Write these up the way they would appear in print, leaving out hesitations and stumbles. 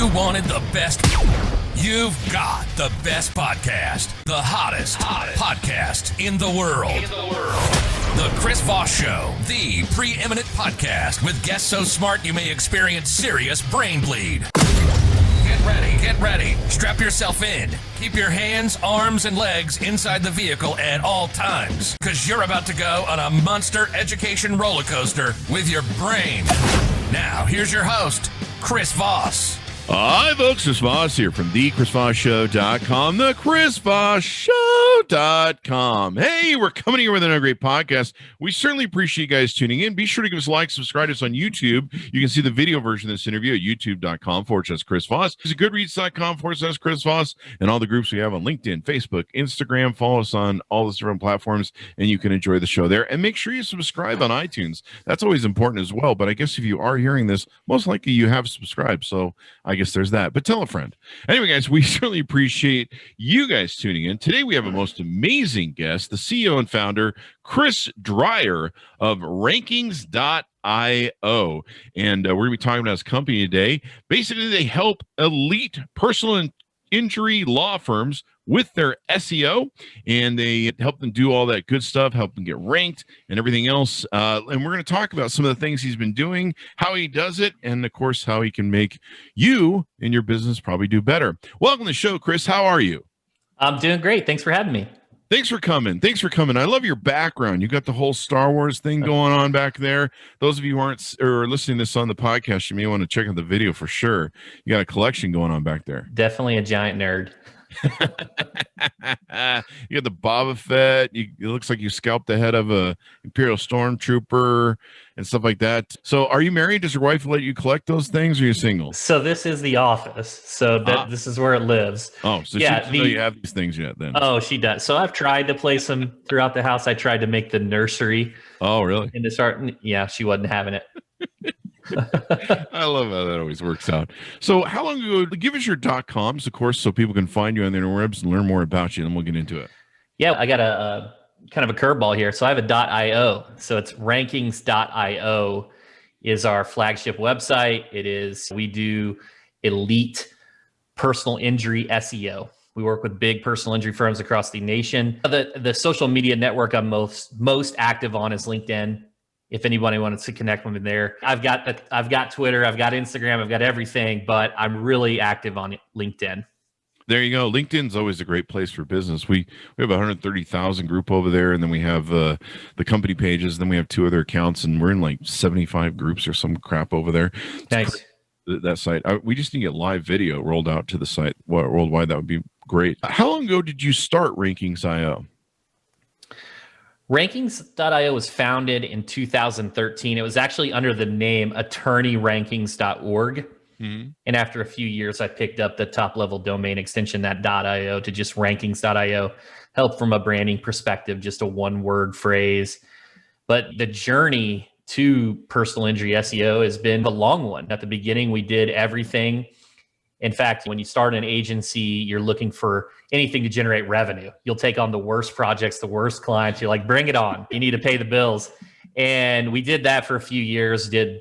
You wanted the best. You've got the best podcast. The hottest podcast in the world. The Chris Voss Show, the preeminent podcast with guests so smart you may experience serious brain bleed. Get ready. Strap yourself in. Keep your hands, arms, and legs inside the vehicle at all times, because you're about to go on a monster education roller coaster with your brain. Now, here's your host, Chris Voss. Hi, folks. Chris Voss here from thechrisvossshow.com, thechrisvossshow.com. Hey, we're coming here with another great podcast. We certainly appreciate you guys tuning in. Be sure to give us a like, subscribe to us on YouTube. You can see the video version of this interview at youtube.com/Chris Voss. Visit goodreads.com/Chris Voss, and all the groups we have on LinkedIn, Facebook, Instagram. Follow us on all the different platforms, and you can enjoy the show there. And make sure you subscribe on iTunes. That's always important as well. But I guess if you are hearing this, most likely you have subscribed. So I guess there's that, but tell a friend. Anyway, guys, we certainly appreciate you guys tuning in. Today, we have a most amazing guest, the CEO and founder, Chris Dreyer of Rankings.io. And we're going to be talking about his company today. Basically, they help elite personal injury law firms with their SEO, and they help them do all that good stuff, help them get ranked and everything else. And we're going to talk about some of the things he's been doing, how he does it, and of course, how he can make you and your business probably do better. Welcome to the show, Chris. How are you? I'm doing great. Thanks for having me. Thanks for coming. I love your background. You got the whole Star Wars thing going on back there. Those of you who aren't or listening to this on the podcast, you may want to check out the video for sure. You got a collection going on back there. Definitely a giant nerd. You got the Boba Fett. It looks like you scalped the head of a Imperial Stormtrooper and stuff like that. So are you married? Does your wife let you collect those things, or are you single? So this is the office. So this is where it lives. Oh, so yeah, she doesn't know you have these things yet then. Oh, she does. So I've tried to place them throughout the house. I tried to make the nursery. Oh, really? In the start. Yeah, she wasn't having it. I love how that always works out. So how long ago, give us your .coms, of course, so people can find you on the interwebs and learn more about you, and we'll get into it. Yeah, I got a kind of a curveball here. So I have a .io. So it's rankings.io is our flagship website. We do elite personal injury SEO. We work with big personal injury firms across the nation. The social media network I'm most active on is LinkedIn. If anybody wants to connect with me there, I've got Twitter, I've got Instagram, I've got everything, but I'm really active on LinkedIn. There you go. LinkedIn's always a great place for business. We have 130,000 group over there, and then we have the company pages. Then we have 2 other accounts, and we're in like 75 groups or some crap over there. Nice. That site. We just need to get live video rolled out to the site worldwide. That would be great. How long ago did you start Rankings.io? Rankings.io was founded in 2013. It was actually under the name attorneyrankings.org. Mm-hmm. And after a few years, I picked up the top level domain extension, that .io, to just rankings.io. Help from a branding perspective, just a one-word phrase. But the journey to personal injury SEO has been a long one. At the beginning, we did everything. In fact, when you start an agency, you're looking for anything to generate revenue. You'll take on the worst projects, the worst clients. You're like, bring it on. You need to pay the bills. And we did that for a few years, did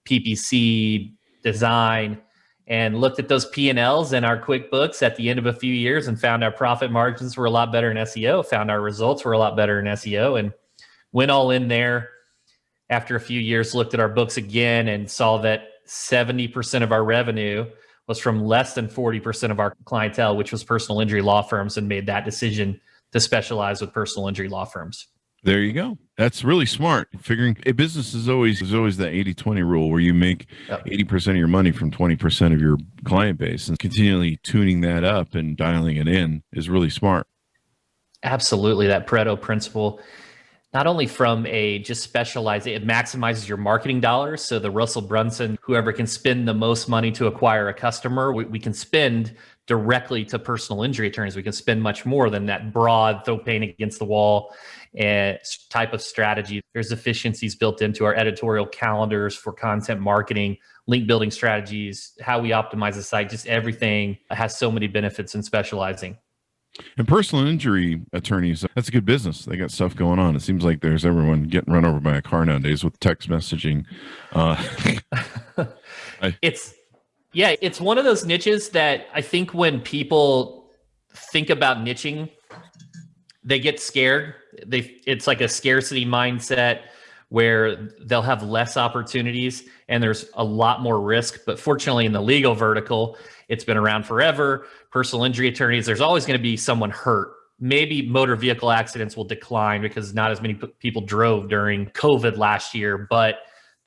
PPC, design, and looked at those P&Ls and our QuickBooks at the end of a few years and found our profit margins were a lot better in SEO, found our results were a lot better in SEO, and went all in there. After a few years, looked at our books again and saw that 70% of our revenue was from less than 40% of our clientele, which was personal injury law firms, and made that decision to specialize with personal injury law firms. There you go. That's really smart. Figuring a business is always that 80-20 rule where you make 80% of your money from 20% of your client base, and continually tuning that up and dialing it in is really smart. Absolutely. That Pareto principle, not only from just specialize, it maximizes your marketing dollars. So the Russell Brunson, whoever can spend the most money to acquire a customer, we can spend directly to personal injury attorneys. We can spend much more than that broad throw paint against the wall type of strategy. There's efficiencies built into our editorial calendars for content marketing, link building strategies, how we optimize the site, just everything has so many benefits in specializing. And personal injury attorneys, that's a good business. They got stuff going on. It seems like there's everyone getting run over by a car nowadays with text messaging. Yeah, it's one of those niches that I think when people think about niching, they get scared. It's like a scarcity mindset where they'll have less opportunities and there's a lot more risk. But fortunately, in the legal vertical, it's been around forever. Personal injury attorneys, there's always going to be someone hurt. Maybe motor vehicle accidents will decline because not as many people drove during COVID last year, but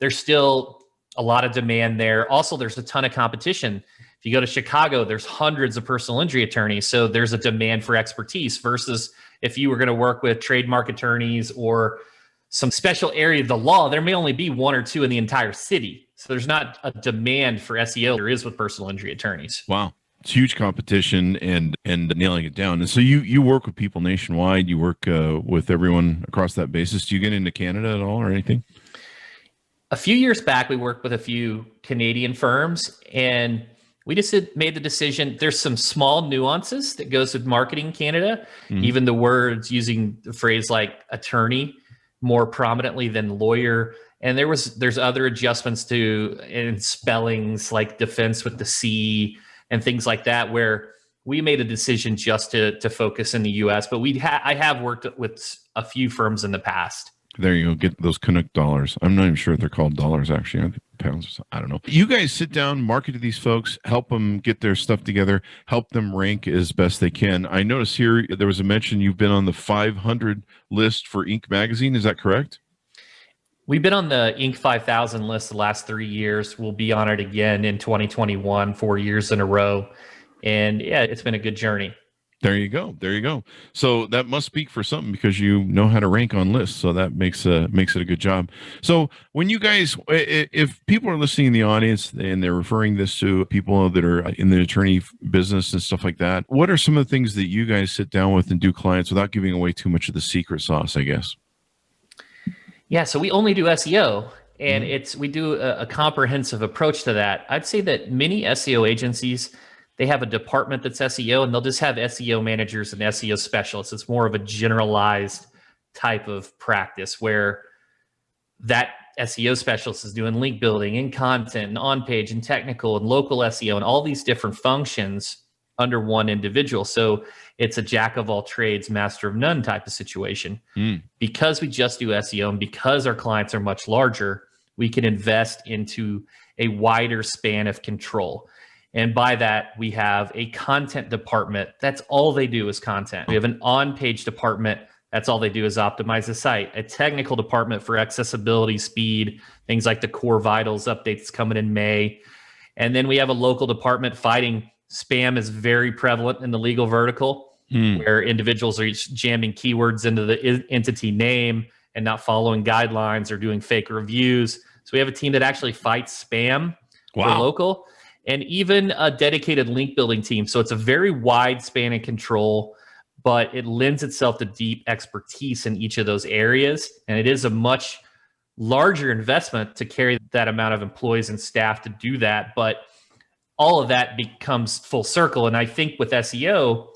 there's still a lot of demand there. Also, there's a ton of competition. If you go to Chicago, there's hundreds of personal injury attorneys. So there's a demand for expertise versus if you were going to work with trademark attorneys or some special area of the law, there may only be one or two in the entire city. So there's not a demand for SEO there is with personal injury attorneys. Wow. It's huge competition and nailing it down. And so you work with people nationwide. You work with everyone across that basis. Do you get into Canada at all or anything? A few years back, we worked with a few Canadian firms, and we just made the decision. There's some small nuances that goes with marketing in Canada. Even the words using the phrase like attorney more prominently than lawyer. And there's other adjustments to in spellings like defense with the C and things like that, where we made a decision just to focus in the US. But I have worked with a few firms in the past. There you go. Get those Canuck dollars. I'm not even sure if they're called dollars, actually. I think pounds or something. I don't know. You guys sit down, market to these folks, help them get their stuff together, help them rank as best they can. I noticed here there was a mention you've been on the 500 list for Inc. magazine. Is that correct? We've been on the Inc. 5000 list the last 3 years. We'll be on it again in 2021, 4 years in a row. And yeah, it's been a good journey. There you go. There you go. So that must speak for something because you know how to rank on lists. So that makes it a good job. So when you guys, if people are listening in the audience and they're referring this to people that are in the attorney business and stuff like that, what are some of the things that you guys sit down with and do clients without giving away too much of the secret sauce, I guess? Yeah. So we only do SEO, and we do a comprehensive approach to that. I'd say that many SEO agencies, they have a department that's SEO, and they'll just have SEO managers and SEO specialists. It's more of a generalized type of practice where that SEO specialist is doing link building and content and on-page and technical and local SEO and all these different functions under one individual. So it's a jack of all trades, master of none type of situation. Because we just do SEO and because our clients are much larger, we can invest into a wider span of control. And by that, we have a content department. That's all they do is content. We have an on-page department. That's all they do is optimize the site. A technical department for accessibility, speed, things like the core vitals updates coming in May. And then we have a local department fighting spam is very prevalent in the legal vertical, where individuals are jamming keywords into the entity name and not following guidelines or doing fake reviews. So we have a team that actually fights spam for local. And even a dedicated link building team. So it's a very wide span of control, but it lends itself to deep expertise in each of those areas. And it is a much larger investment to carry that amount of employees and staff to do that. But all of that becomes full circle. And I think with SEO,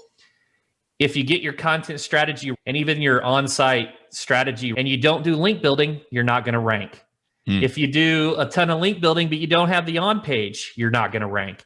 if you get your content strategy and even your on-site strategy and you don't do link building, you're not going to rank. If you do a ton of link building, but you don't have the on-page, you're not going to rank.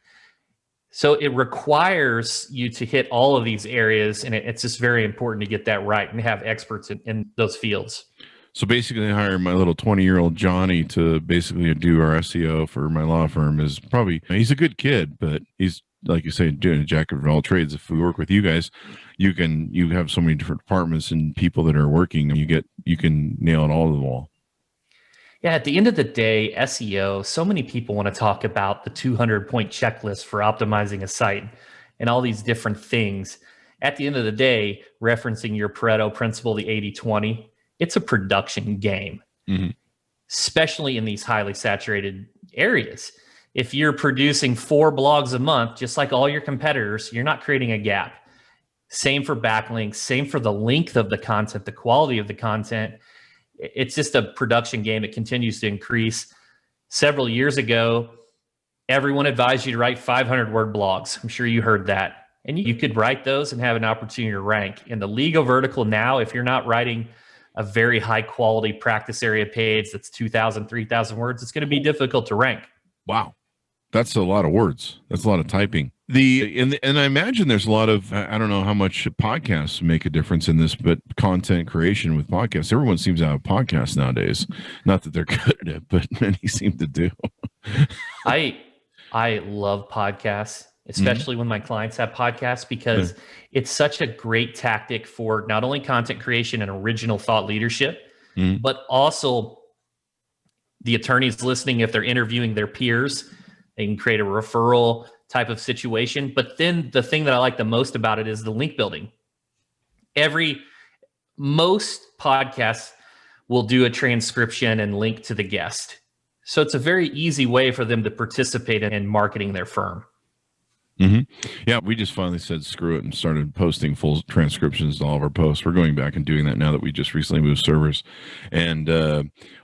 So it requires you to hit all of these areas, and it's just very important to get that right and have experts in those fields. So basically, I hire my little 20-year-old Johnny to basically do our SEO for my law firm. He's a good kid, but he's, like you say, doing a jack of all trades. If we work with you guys, you have so many different departments and people that are working, and you can nail it all to the wall. Yeah, at the end of the day, SEO, so many people want to talk about the 200-point checklist for optimizing a site and all these different things. At the end of the day, referencing your Pareto principle, the 80-20, it's a production game, especially in these highly saturated areas. If you're producing 4 blogs a month, just like all your competitors, you're not creating a gap. Same for backlinks, same for the length of the content, the quality of the content. It's just a production game. It continues to increase. Several years ago, everyone advised you to write 500-word blogs. I'm sure you heard that. And you could write those and have an opportunity to rank. In the legal vertical now, if you're not writing a very high-quality practice area page that's 2,000, 3,000 words, it's going to be difficult to rank. Wow. That's a lot of words. That's a lot of typing. And I imagine there's a lot of, I don't know how much podcasts make a difference in this, but content creation with podcasts. Everyone seems to have podcasts nowadays. Not that they're good at it, but many seem to do. I love podcasts, especially when my clients have podcasts, because it's such a great tactic for not only content creation and original thought leadership, but also the attorneys listening, if they're interviewing their peers, they can create a referral type of situation. But then the thing that I like the most about it is the link building. Most podcasts will do a transcription and link to the guest. So it's a very easy way for them to participate in marketing their firm. Yeah, we just finally said screw it and started posting full transcriptions to all of our posts. We're going back and doing that now that we just recently moved servers. And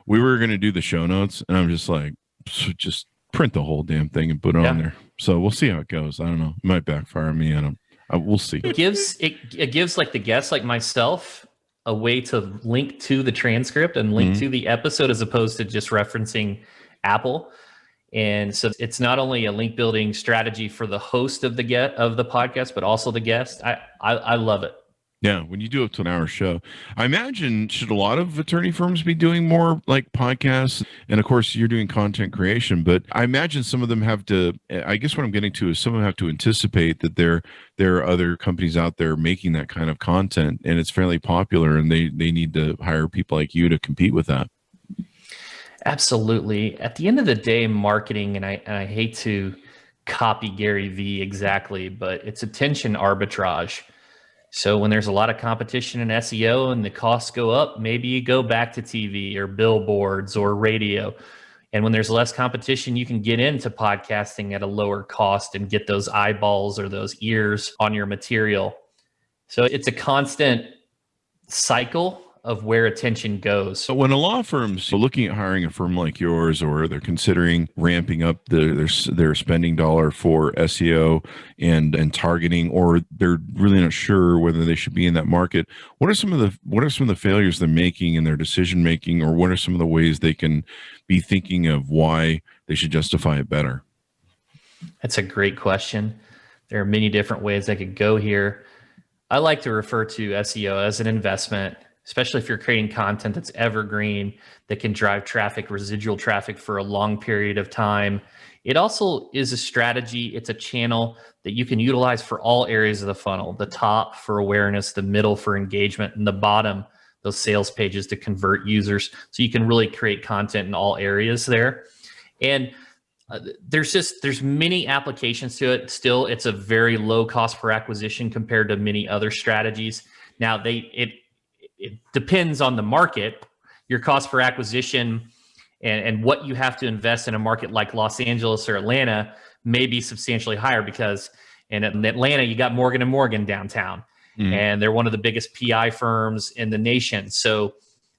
we were going to do the show notes, and I'm just like, just print the whole damn thing and put it on there. So we'll see how it goes. I don't know. It might backfire on me. We'll see. It gives like the guests like myself a way to link to the transcript and link to the episode as opposed to just referencing Apple. And so it's not only a link building strategy for the host of the podcast, but also the guest. I love it. Yeah, when you do up to an hour show, I imagine, should a lot of attorney firms be doing more like podcasts? And of course, you're doing content creation, but I imagine some of them have to, I guess what I'm getting to is some of them have to anticipate that there are other companies out there making that kind of content, and it's fairly popular, and they need to hire people like you to compete with that. Absolutely. At the end of the day, marketing, and I hate to copy Gary Vee exactly, but it's attention arbitrage. So when there's a lot of competition in SEO and the costs go up, maybe you go back to TV or billboards or radio. And when there's less competition, you can get into podcasting at a lower cost and get those eyeballs or those ears on your material. So it's a constant cycle of where attention goes. So when a law firm's looking at hiring a firm like yours, or they're considering ramping up their spending dollar for SEO and targeting, or they're really not sure whether they should be in that market, what are some of the failures they're making in their decision making, or what are some of the ways they can be thinking of why they should justify it better? That's a great question. There are many different ways I could go here. I like to refer to SEO as an investment, especially if you're creating content that's evergreen, that can drive traffic, residual traffic for a long period of time. It also is a strategy. It's a channel that you can utilize for all areas of the funnel: the top for awareness, the middle for engagement, and the bottom, those sales pages to convert users. So you can really create content in all areas there. And there's many applications to it. Still, it's a very low cost per acquisition compared to many other strategies. Now, it depends on the market. Your cost per acquisition and what you have to invest in a market like Los Angeles or Atlanta may be substantially higher, because in Atlanta, you got Morgan & Morgan downtown, and they're one of the biggest PI firms in the nation. So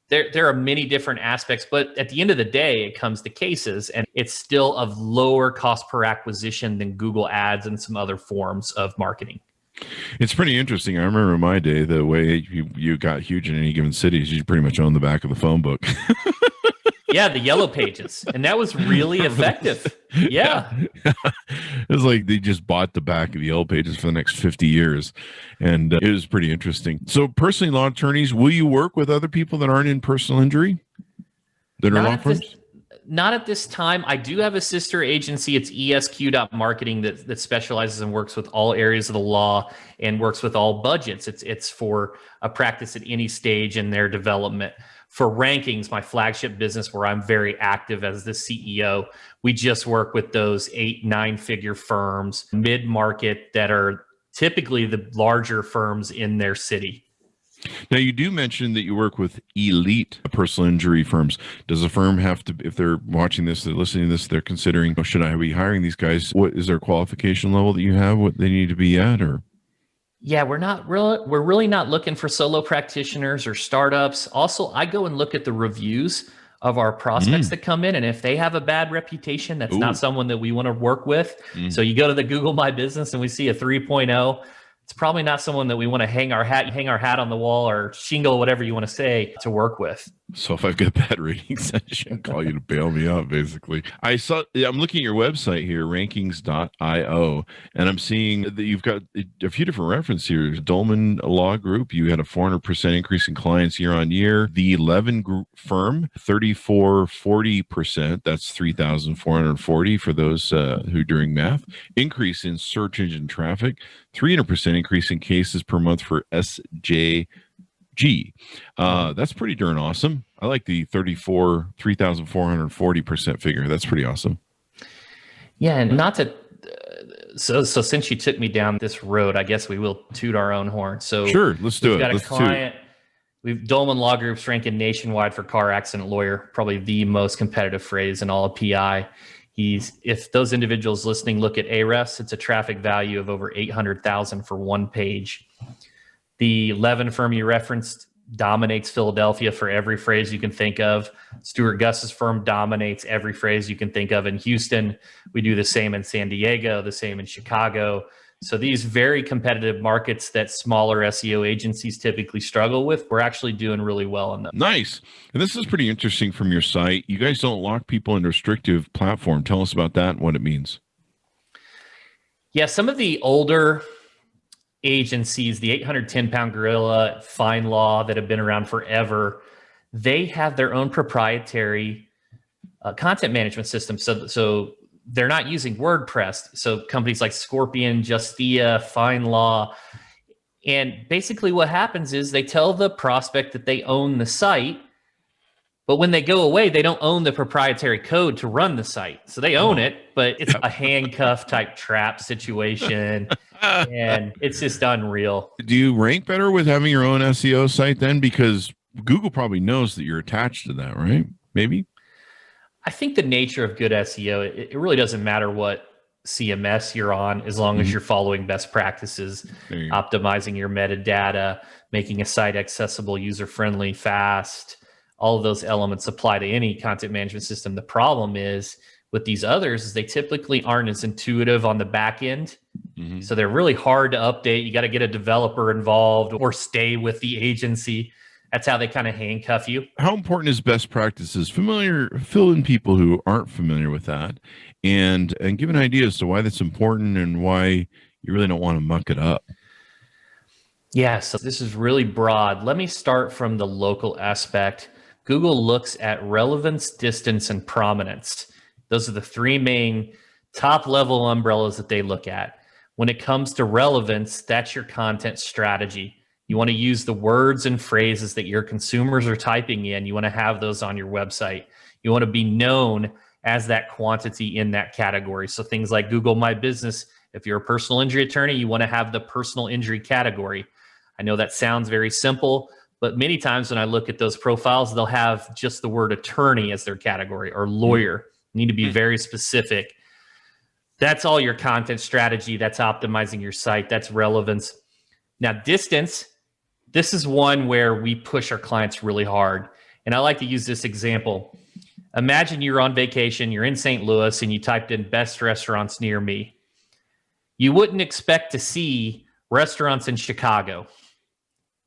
there are many different aspects, but at the end of the day, it comes to cases, and it's still of lower cost per acquisition than Google Ads and some other forms of marketing. It's pretty interesting. I remember in my day, the way you got huge in any given city is you pretty much own the back of the phone book. Yeah, the yellow pages. And that was really effective. Yeah. It was like they just bought the back of the yellow pages for the next 50 years. And it was pretty interesting. So personally, law attorneys, will you work with other people that aren't in personal injury that are law firms? Not at this time. I do have a sister agency. It's esq.marketing that specializes and works with all areas of the law and works with all budgets. It's for a practice at any stage in their development. For Rankings, my flagship business where I'm very active as the CEO, we just work with those 8-9 figure firms, mid-market, that are typically the larger firms in their city. Now, you do mention that you work with elite personal injury firms. Does a firm have to, if they're watching this, they're listening to this, they're considering, oh, should I be hiring these guys? What is their qualification level that you have, what they need to be at? Or yeah, we're really not looking for solo practitioners or startups. Also, I go and look at the reviews of our prospects that come in, and if they have a bad reputation, that's not someone that we want to work with. So you go to the Google My Business and we see a 3.0. it's probably not someone that we want to hang our hat on the wall or shingle, whatever you want to say, to work with. So if I've got bad ratings, I should call you to bail me out, basically. I'm looking at your website here, rankings.io, and I'm seeing that you've got a few different references here. Dolman Law Group, you had a 400% increase in clients year on year. The Levin Group firm, 3440%. That's 3,440 for those who are doing math. Increase in search engine traffic, 300% increase in cases per month for SJG. That's pretty darn awesome. I like the 3,440% figure. That's pretty awesome. Yeah, and not to so since you took me down this road, I guess we will toot our own horn. So sure, let's do it. Got let's a client. Dolman Law Group's ranking nationwide for car accident lawyer, probably the most competitive phrase in all of PI. If those individuals listening look at AREFs, it's a traffic value of over 800,000 for one page. The Levin firm you referenced dominates Philadelphia for every phrase you can think of. Stuart Gus's firm dominates every phrase you can think of in Houston. We do the same in San Diego, the same in Chicago. So these very competitive markets that smaller SEO agencies typically struggle with, we're actually doing really well in them. Nice. And this is pretty interesting from your site. You guys don't lock people in a restrictive platform. Tell us about that and what it means. Yeah, some of the older agencies, the 810-pound gorilla, fine law that have been around forever, they have their own proprietary content management system. So they're not using WordPress. So companies like Scorpion, Justia, Fine Law, and basically what happens is they tell the prospect that they own the site, but when they go away, they don't own the proprietary code to run the site. So they own it, but it's a handcuff type trap situation, and it's just unreal. Do you rank better with having your own SEO site then? Because Google probably knows that you're attached to that, right? Maybe? I think the nature of good SEO, it really doesn't matter what CMS you're on, as long as you're following best practices, optimizing your metadata, making a site accessible, user-friendly, fast. All of those elements apply to any content management system. The problem is with these others is they typically aren't as intuitive on the back end. So they're really hard to update. You got to get a developer involved or stay with the agency. That's how they kind of handcuff you. How important is best practices? Fill in people who aren't familiar with that and give an idea as to why that's important and why you really don't want to muck it up. Yeah, so this is really broad. Let me start from the local aspect. Google looks at relevance, distance, and prominence. Those are the three main top level umbrellas that they look at. When it comes to relevance, that's your content strategy. You want to use the words and phrases that your consumers are typing in. You want to have those on your website. You want to be known as that quantity in that category. So things like Google My Business, if you're a personal injury attorney, you want to have the personal injury category. I know that sounds very simple, but many times when I look at those profiles, they'll have just the word attorney as their category or lawyer. You need to be very specific. That's all your content strategy. That's optimizing your site. That's relevance. Now, distance, this is one where we push our clients really hard. And I like to use this example. Imagine you're on vacation, you're in St. Louis, and you typed in best restaurants near me. You wouldn't expect to see restaurants in Chicago.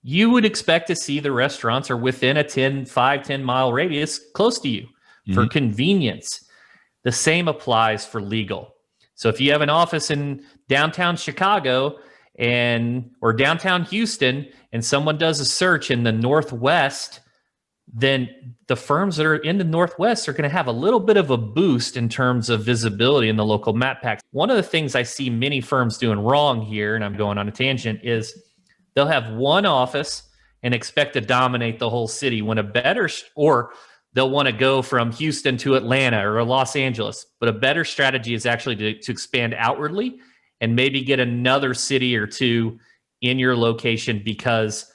You would expect to see the restaurants are within a 5-10 mile radius close to you for convenience. The same applies for legal. So if you have an office in downtown Chicago or downtown Houston, and someone does a search in the Northwest, then the firms that are in the Northwest are going to have a little bit of a boost in terms of visibility in the local map packs. One of the things I see many firms doing wrong here, and I'm going on a tangent, is they'll have one office and expect to dominate the whole city when or they'll want to go from Houston to Atlanta or Los Angeles. But a better strategy is actually to expand outwardly and maybe get another city or two in your location, because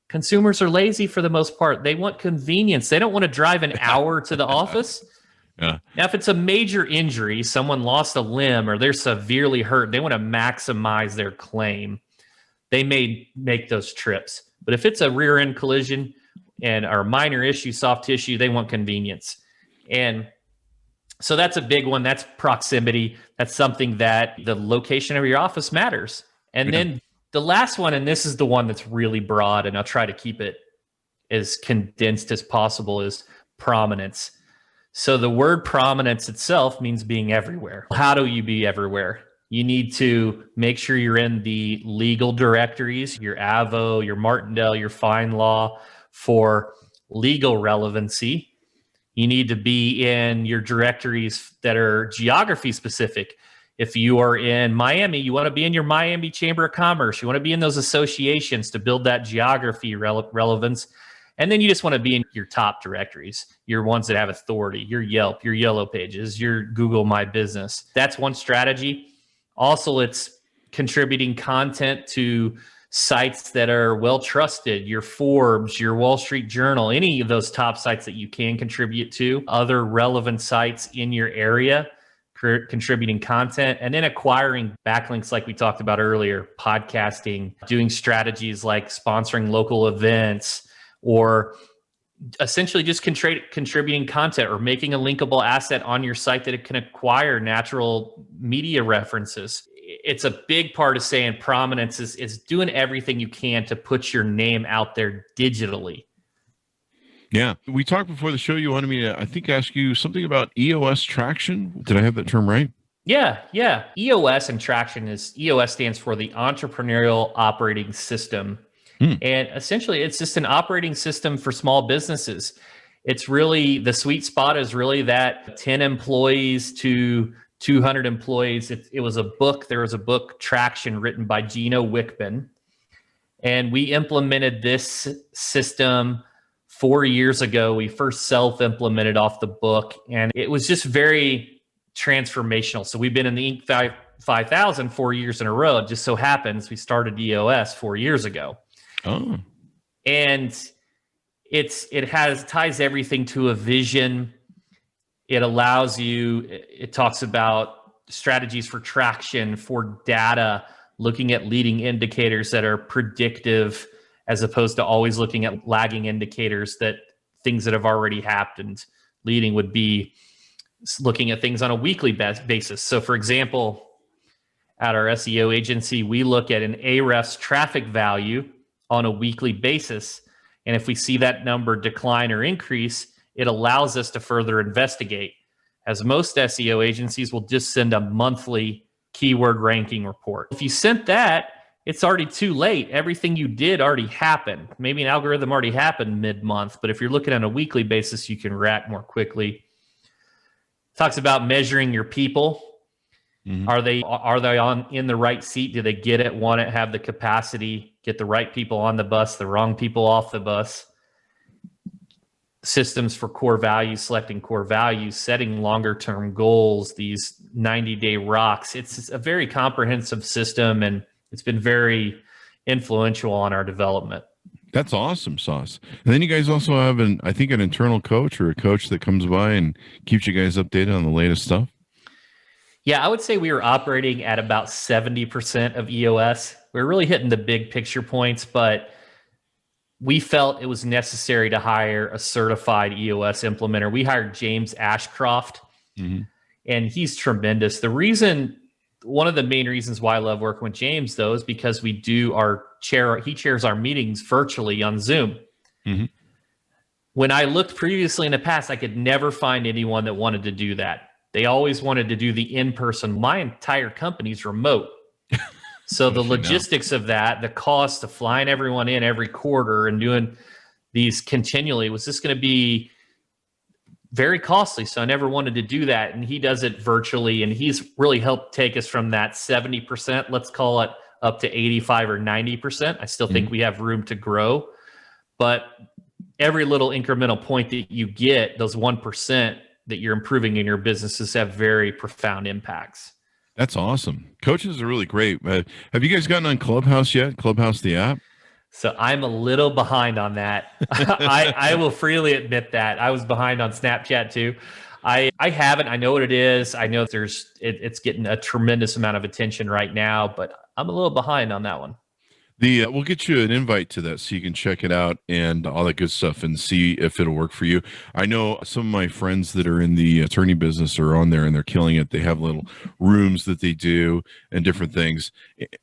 consumers are lazy for the most part. They want convenience. They don't want to drive an hour to the office. Now, if it's a major injury, someone lost a limb or they're severely hurt, they want to maximize their claim. They may make those trips. But if it's a rear end collision or a minor issue, soft tissue, they want convenience. And so that's a big one. That's proximity. That's something that the location of your office matters. And then The last one, and this is the one that's really broad, and I'll try to keep it as condensed as possible, is prominence. So the word prominence itself means being everywhere. How do you be everywhere? You need to make sure you're in the legal directories, your Avo, your Martindale, your FindLaw for legal relevancy. You need to be in your directories that are geography specific. If you are in Miami, you want to be in your Miami Chamber of Commerce. You want to be in those associations to build that geography relevance. And then you just want to be in your top directories, your ones that have authority, your Yelp, your Yellow Pages, your Google My Business. That's one strategy. Also, it's contributing content to sites that are well trusted, your Forbes, your Wall Street Journal, any of those top sites that you can contribute to, other relevant sites in your area, contributing content, and then acquiring backlinks like we talked about earlier, podcasting, doing strategies like sponsoring local events, or essentially just contributing content or making a linkable asset on your site that it can acquire natural media references. It's a big part of saying prominence is doing everything you can to put your name out there digitally. Yeah. We talked before the show. You wanted me to, I think, ask you something about EOS traction. Did I have that term right? Yeah. EOS and traction EOS stands for the Entrepreneurial Operating System. And essentially, it's just an operating system for small businesses. It's really, the sweet spot is really that 10 employees to 200 employees. It was a book. There was a book, Traction, written by Gino Wickman. And we implemented this system 4 years ago. We first self-implemented off the book, and it was just very transformational. So we've been in the Inc. 5000 4 years in a row. It just so happens we started EOS 4 years ago. Oh. And it ties everything to a vision. It allows you, it talks about strategies for traction, for data, looking at leading indicators that are predictive, as opposed to always looking at lagging indicators, that things that have already happened. Leading would be looking at things on a weekly basis. So for example, at our SEO agency, we look at an Ahrefs traffic value on a weekly basis. And if we see that number decline or increase, it allows us to further investigate. As most SEO agencies will just send a monthly keyword ranking report. If you sent that, it's already too late. Everything you did already happened. Maybe an algorithm already happened mid-month, but if you're looking on a weekly basis, you can react more quickly. Talks about measuring your people. Mm-hmm. Are they in the right seat? Do they get it, want it, have the capacity, get the right people on the bus, the wrong people off the bus? Systems for core values, selecting core values, setting longer term goals, these 90-day rocks. It's a very comprehensive system, and it's been very influential on our development. That's awesome, Sauce. And then you guys also have an internal coach, or a coach that comes by and keeps you guys updated on the latest stuff. Yeah, I would say we were operating at about 70% of EOS. We're really hitting the big picture points, but we felt it was necessary to hire a certified EOS implementer. We hired James Ashcroft, and he's tremendous. One of the main reasons why I love working with James, though, is because he chairs our meetings virtually on Zoom. Mm-hmm. When I looked previously in the past, I could never find anyone that wanted to do that. They always wanted to do the in-person. My entire company's remote. So the logistics of that, the cost of flying everyone in every quarter and doing these continually was just going to be very costly. So I never wanted to do that. And he does it virtually. And he's really helped take us from that 70%, let's call it, up to 85 or 90%. I still think we have room to grow. But every little incremental point that you get, those 1% that you're improving in your businesses, have very profound impacts. That's awesome. Coaches are really great. Have you guys gotten on Clubhouse yet? Clubhouse, the app? So I'm a little behind on that. I will freely admit that. I was behind on Snapchat too. I haven't. I know what it is. I know it's getting a tremendous amount of attention right now, but I'm a little behind on that one. We'll get you an invite to that so you can check it out and all that good stuff and see if it'll work for you. I know some of my friends that are in the attorney business are on there and they're killing it. They have little rooms that they do and different things,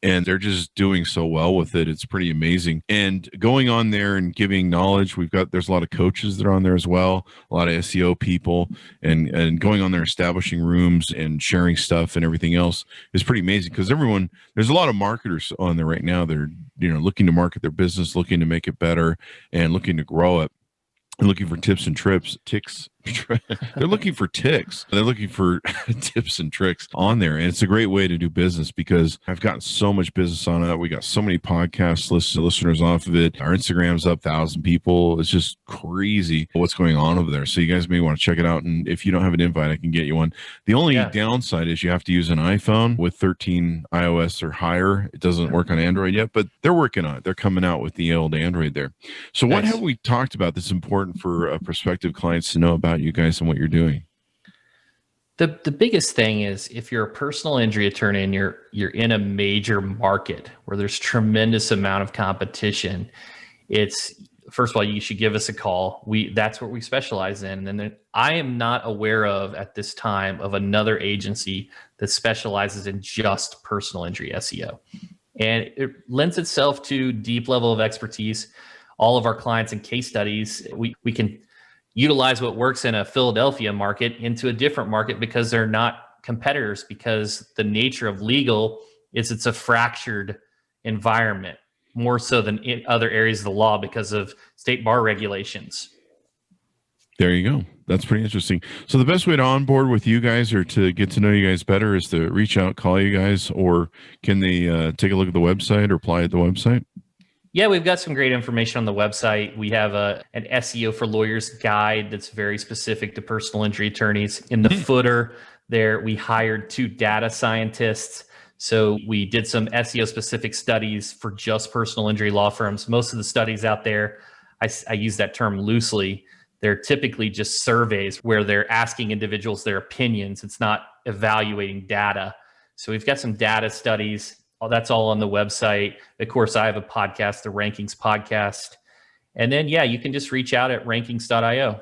and they're just doing so well with it. It's pretty amazing. And going on there and giving knowledge, there's a lot of coaches that are on there as well, a lot of SEO people, and going on there, establishing rooms and sharing stuff and everything else is pretty amazing because there's a lot of marketers on there right now. They're looking to market their business, looking to make it better, and looking to grow it, and looking for tips and ticks. They're looking for ticks. They're looking for tips and tricks on there. And it's a great way to do business because I've gotten so much business on it. We got so many podcast listeners off of it. Our Instagram's up 1,000 people. It's just crazy what's going on over there. So you guys may want to check it out. And if you don't have an invite, I can get you one. The only downside is you have to use an iPhone with 13 iOS or higher. It doesn't work on Android yet, but they're working on it. They're coming out with the old Android there. So what have we talked about that's important for prospective clients to know about you guys and what you're doing? The biggest thing is if you're a personal injury attorney and you're in a major market where there's tremendous amount of competition, it's first of all, you should give us a call. That's what we specialize in. And then I am not aware of at this time of another agency that specializes in just personal injury SEO. And it lends itself to deep level of expertise. All of our clients and case studies, we can utilize what works in a Philadelphia market into a different market because they're not competitors, because the nature of legal is it's a fractured environment more so than in other areas of the law because of state bar regulations. There you go. That's pretty interesting. So the best way to onboard with you guys or to get to know you guys better is to reach out, call you guys, or can they take a look at the website or apply at the website? Yeah, we've got some great information on the website. We have an SEO for lawyers guide that's very specific to personal injury attorneys. In the footer there, we hired 2 data scientists. So we did some SEO specific studies for just personal injury law firms. Most of the studies out there, I use that term loosely, they're typically just surveys where they're asking individuals their opinions. It's not evaluating data. So we've got some data studies. That's all on the website. Of course, I have a podcast, the Rankings Podcast. And then, you can just reach out at rankings.io.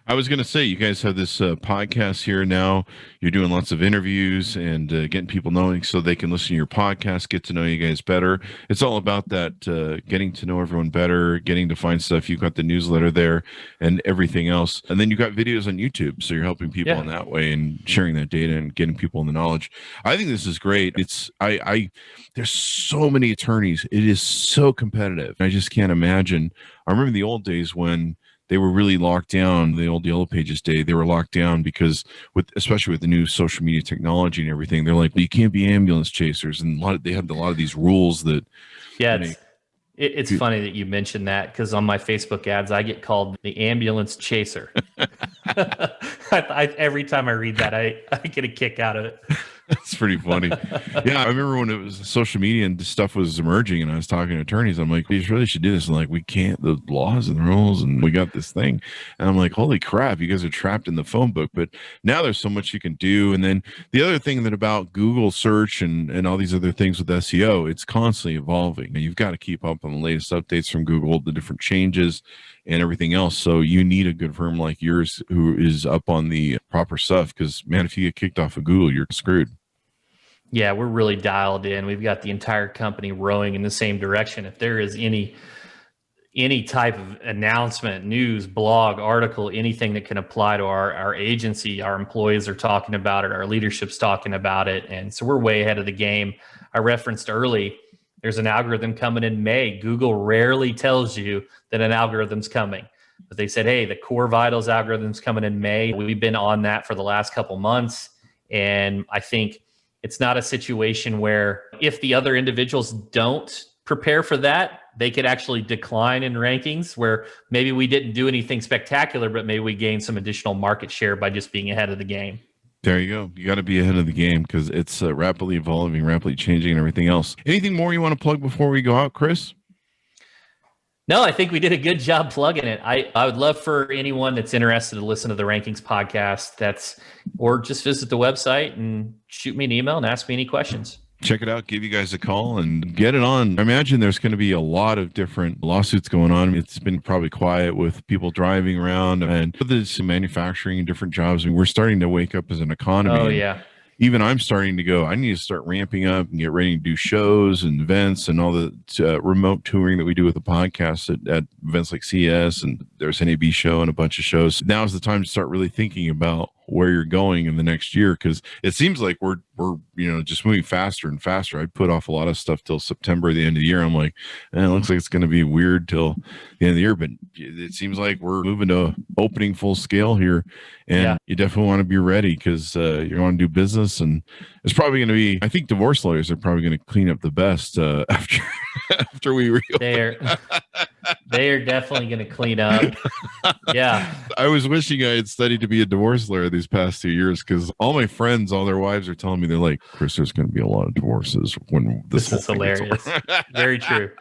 I was going to say, you guys have this podcast here now. You're doing lots of interviews and getting people knowing so they can listen to your podcast, get to know you guys better. It's all about that, getting to know everyone better, getting to find stuff. You've got the newsletter there and everything else. And then you've got videos on YouTube. So you're helping people in that way and sharing that data and getting people in the knowledge. I think this is great. There's so many attorneys. It is so competitive. I just can't imagine. I remember the old days when they were really locked down. The old Yellow Pages day, they were locked down because especially with the new social media technology and everything, they're like, well, you can't be ambulance chasers. And they had a lot of these rules that. Yeah. It's funny that you mentioned that because on my Facebook ads, I get called the ambulance chaser. Every time I read that, I get a kick out of it. That's pretty funny. Yeah, I remember when it was social media and stuff was emerging and I was talking to attorneys. I'm like, we really should do this. And like, we can't, the laws and the rules, and we got this thing. And I'm like, holy crap, you guys are trapped in the phone book. But now there's so much you can do. And then the other thing that about Google search and all these other things with SEO, it's constantly evolving. And you've got to keep up on the latest updates from Google, the different changes and everything else. So you need a good firm like yours who is up on the proper stuff. Because, man, if you get kicked off of Google, you're screwed. Yeah, we're really dialed in. We've got the entire company rowing in the same direction. If there is any type of announcement, news, blog, article, anything that can apply to our agency, our employees are talking about it, our leadership's talking about it. And so we're way ahead of the game. I referenced early, there's an algorithm coming in May. Google rarely tells you that an algorithm's coming. But they said, hey, the Core Vitals algorithm's coming in May. We've been on that for the last couple months. And I think it's not a situation where if the other individuals don't prepare for that, they could actually decline in rankings where maybe we didn't do anything spectacular, but maybe we gained some additional market share by just being ahead of the game. There you go. You got to be ahead of the game because it's rapidly evolving, rapidly changing and everything else. Anything more you want to plug before we go out, Chris? No, I think we did a good job plugging it. I would love for anyone that's interested to listen to the Rankings podcast or just visit the website and shoot me an email and ask me any questions. check it out, give you guys a call and get it on. I imagine there's going to be a lot of different lawsuits going on. It's been probably quiet with people driving around and there's manufacturing and different jobs. I mean, we're starting to wake up as an economy. Oh, yeah. Even I'm starting to go, I need to start ramping up and get ready to do shows and events and all the remote touring that we do with the podcast at events like CS, and there's an NAB show and a bunch of shows. Now's the time to start really thinking about where you're going in the next year, because it seems like we're just moving faster and faster. I put off a lot of stuff till September, the end of the year. I'm like, it looks like it's going to be weird till the end of the year, but it seems like we're moving to opening full scale here, and you definitely want to be ready because you want to do business, and it's probably going to be, I think divorce lawyers are probably going to clean up the best after we reopen. They are definitely going to clean up. Yeah. I was wishing I had studied to be a divorce lawyer these past 2 years, because all my friends, all their wives are telling me, they're like, Chris, there's going to be a lot of divorces when this is hilarious. Very true.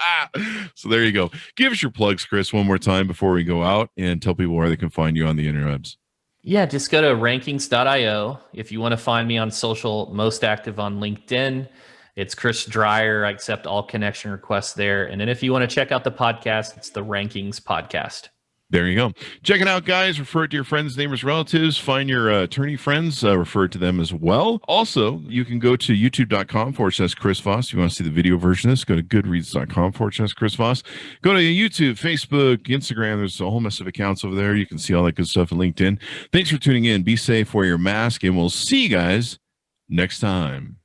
So there you go. Give us your plugs, Chris, one more time before we go out, and tell people where they can find you on the interwebs. Yeah, just go to rankings.io. If you want to find me on social, most active on LinkedIn, it's Chris Dreyer. I accept all connection requests there. And then if you want to check out the podcast, it's the Rankings Podcast. There you go. Check it out, guys. Refer it to your friends, neighbors, relatives. Find your attorney friends. Refer it to them as well. Also, you can go to youtube.com/Chris Voss. If you want to see the video version of this, go to goodreads.com/Chris Voss. Go to YouTube, Facebook, Instagram. There's a whole mess of accounts over there. You can see all that good stuff in LinkedIn. Thanks for tuning in. Be safe, wear your mask, and we'll see you guys next time.